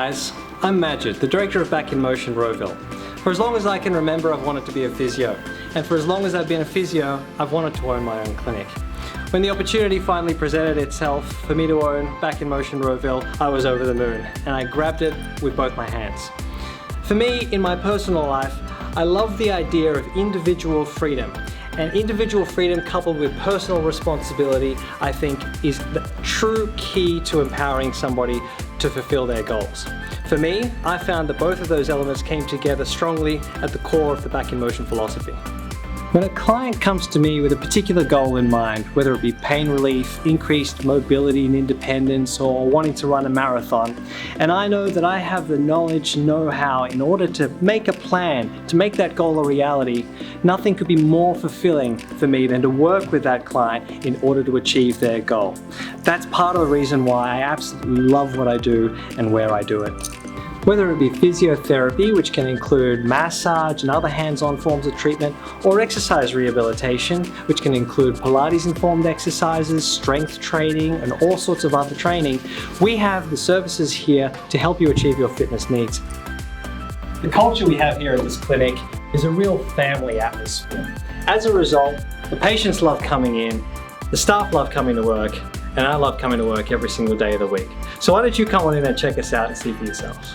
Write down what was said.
guys, I'm Majid, the director of Back in Motion Rowville. For as long as I can remember, I've wanted to be a physio. And for as long as I've been a physio, I've wanted to own my own clinic. When the opportunity finally presented itself for me to own Back in Motion Rowville, I was over the moon, and I grabbed it with both my hands. For me, in my personal life, I love the idea of individual freedom. And individual freedom coupled with personal responsibility, I think, is the true key to empowering somebody to fulfill their goals. For me, I found that both of those elements came together strongly at the core of the Back in Motion philosophy. When a client comes to me with a particular goal in mind, whether it be pain relief, increased mobility and independence, or wanting to run a marathon, and I know that I have the knowledge, know-how in order to make a plan, to make that goal a reality, nothing could be more fulfilling for me than to work with that client in order to achieve their goal. That's part of the reason why I absolutely love what I do and where I do it. Whether it be physiotherapy, which can include massage and other hands-on forms of treatment, or exercise rehabilitation, which can include Pilates-informed exercises, strength training, and all sorts of other training, we have the services here to help you achieve your fitness needs. The culture we have here at this clinic is a real family atmosphere. As a result, the patients love coming in, the staff love coming to work, and I love coming to work every single day of the week. So why don't you come on in and check us out and see for yourselves.